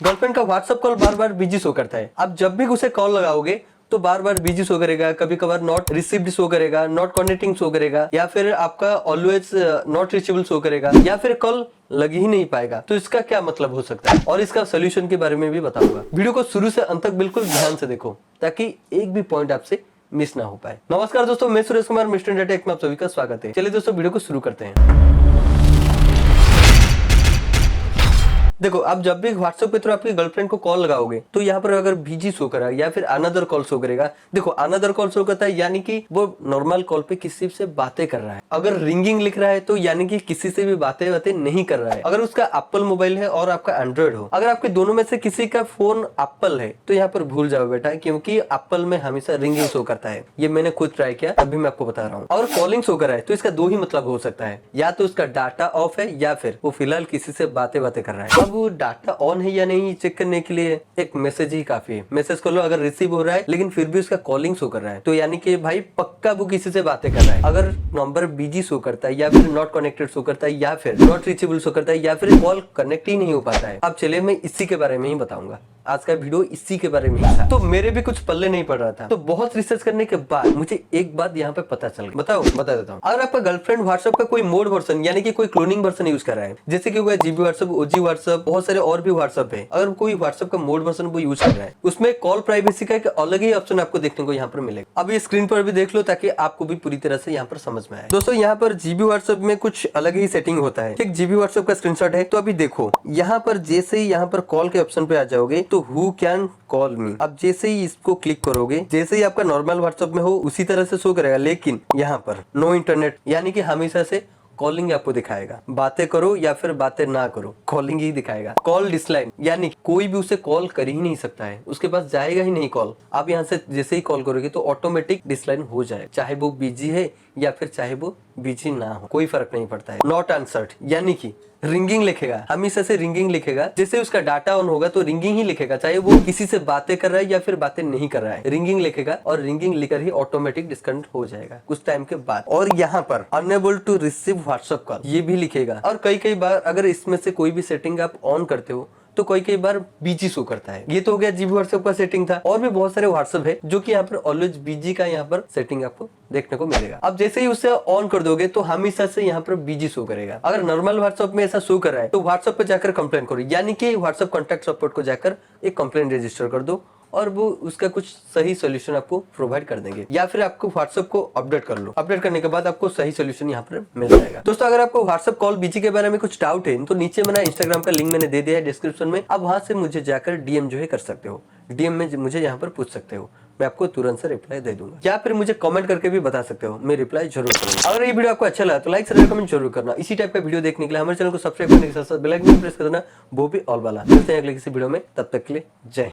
Girlfriend का WhatsApp call बार बार busy show करता है। आप जब भी उसे कॉल लगाओगे तो बार बार बिजी शो करेगा, कभी कभार नॉट रिसीव्ड शो करेगा, नॉट कनेक्टिंग शो करेगा, या फिर आपका ऑलवेज नॉट रीचेबल शो करेगा, या फिर कॉल लग ही नहीं पाएगा। तो इसका क्या मतलब हो सकता है और इसका सोल्यूशन के बारे में भी बताऊंगा। वीडियो को शुरू से अंत तक बिल्कुल ध्यान से देखो ताकि एक भी पॉइंट आपसे मिस ना हो पाए। नमस्कार दोस्तों, मैं Suresh Kumar, mister India tech में आप सभी का स्वागत है। चलिए दोस्तों, वीडियो को शुरू करते हैं। देखो, आप जब भी व्हाट्सएप के थ्रू आपकी गर्लफ्रेंड को कॉल लगाओगे तो यहाँ पर अगर बिजी शो करा या फिर अनदर कॉल शो करेगा। देखो, अनदर कॉल शो करता है यानी कि वो नॉर्मल कॉल पे किसी से बातें कर रहा है। अगर रिंगिंग लिख रहा है तो यानी कि किसी से भी बातें नहीं कर रहा है। अगर उसका एप्पल मोबाइल है और आपका एंड्रॉइड हो, अगर आपके दोनों में से किसी का फोन एप्पल है तो यहाँ पर भूल जाओ बेटा, क्योंकि एप्पल में हमेशा रिंगिंग शो करता है। ये मैंने खुद ट्राई किया, तभी मैं आपको बता रहा हूँ। और कॉलिंग शो कर रहा है तो इसका दो ही मतलब हो सकता है, या तो उसका डाटा ऑफ है या फिर वो फिलहाल किसी से बातें बातें कर रहा है। अब वो डाटा ऑन है या नहीं चेक करने के लिए एक मैसेज ही काफी है। मैसेज कर लो, अगर रिसीव हो रहा है लेकिन फिर भी उसका कॉलिंग शो कर रहा है तो यानी कि भाई पक्का वो किसी से बातें कर रहा है। अगर नंबर बिजी शो करता है या फिर नॉट कनेक्टेड शो करता है या फिर नॉट रीचेबल शो करता है या फिर कॉल कनेक्ट ही नहीं हो पाता है। अब चलिए मैं इसी के बारे में ही बताऊंगा। आज का वीडियो इसी के बारे में ही था। तो मेरे भी कुछ पल्ले नहीं पड़ रहा था, तो बहुत रिसर्च करने के बाद मुझे एक बात यहाँ पे पता चल गई। बता देता हूँ। अगर आपका गर्लफ्रेंड व्हाट्सएप का कोई मोड वर्जन यानी कि कोई क्लोनिंग वर्जन यूज कर रहा है, जैसे कि वो जीबी व्हाट्सएप, ओजी व्हाट्सएप, बहुत सारे और भी व्हाट्सएप है। अगर कोई व्हाट्सएप का मोड वर्जन वो यूज कर रहा है, उसमें कॉल प्राइवेसी का एक अलग ही ऑप्शन आपको देखने को यहाँ पर मिलेगा। अब ये स्क्रीन पर भी देख लो ताकि आपको भी पूरी तरह से यहाँ पर समझ में आए। दोस्तों, यहाँ पर जीबी व्हाट्सएप में कुछ अलग ही सेटिंग होता है। एक जीबी व्हाट्सएप का स्क्रीनशॉट है, तो अभी देखो यहाँ पर जैसे ही यहाँ पर कॉल के ऑप्शन पे आ जाओगे तो हु कैन कॉल मी। अब जैसे ही इसको क्लिक करोगे, जैसे ही आपका नॉर्मल व्हाट्सएप में हो उसी तरह से शो करेगा, लेकिन यहाँ पर नो इंटरनेट यानी कि हमेशा से कॉलिंग आपको दिखाएगा। बातें करो या फिर बातें ना करो, कॉलिंग ही दिखाएगा। कॉल डिसलाइन यानी कोई भी उसे कॉल कर ही नहीं सकता है, उसके पास जाएगा ही नहीं कॉल। आप यहाँ से जैसे ही कॉल करोगे तो ऑटोमेटिक डिसलाइन हो जाए, चाहे वो बिजी है या फिर चाहे वो बिजी ना हो, कोई फर्क नहीं पड़ता है। नॉट आंसर्ड यानी कि रिंगिंग लिखेगा, हमेशा से रिंगिंग लिखेगा। जैसे उसका डाटा ऑन होगा तो रिंगिंग ही लिखेगा, चाहे वो किसी से बातें कर रहा है या फिर बातें नहीं कर रहा है, रिंगिंग लिखेगा और रिंगिंग लिखकर ही ऑटोमेटिक डिस्कनेक्ट हो जाएगा कुछ टाइम के बाद। और यहाँ पर unable to receive WhatsApp call ये भी लिखेगा। और कई बार अगर इसमें से कोई भी सेटिंग आप ऑन करते हो तो कई बार बिजी शो करता है। ये तो हो गया जीबी व्हाट्सएप का सेटिंग था। और भी बहुत सारे व्हाट्सएप है जो कि यहाँ पर ऑलवेज बिजी का यहाँ पर सेटिंग आपको देखने को मिलेगा। अब जैसे ही उसे ऑन कर दोगे तो हमेशा से यहाँ पर बिजी शो करेगा। अगर नॉर्मल व्हाट्सएप में ऐसा शो कर रहा है तो व्हाट्सएप पे जाकर कंप्लेन करो, यानी कि व्हाट्सएप कॉन्टैक्ट सपोर्ट को जाकर एक कंप्लेन रजिस्टर कर दो और वो उसका कुछ सही सोल्यूशन आपको प्रोवाइड कर देंगे। या फिर आपको व्हाट्सएप को अपडेट कर लो, अपडेट करने के बाद आपको सही सोल्यूशन यहाँ पर मिल जाएगा। दोस्तों, अगर आपको व्हाट्सएप कॉल बिजी के बारे में कुछ डाउट है तो नीचे मेरा इंस्टाग्राम का लिंक मैंने दे दिया है डिस्क्रिप्शन में। आप वहां से मुझे जाकर डीएम जो है कर सकते हो, डीएम में मुझे यहाँ पर पूछ सकते हो, मैं आपको तुरंत से रिप्लाई दे दूंगा। या फिर मुझे कमेंट करके भी बता सकते हो, मैं रिप्लाई जरूर करूंगा। अगर ये वीडियो आपको अच्छा लगा तो लाइक शेयर कमेंट जरूर करना। इसी टाइप का वीडियो देखने के लिए हमारे चैनल को सब्सक्राइब करने के साथ साथ बेल आइकन प्रेस कर देना, वो भी ऑल वाला। मिलते हैं अगले किसी वीडियो में, तब तक के लिए जय।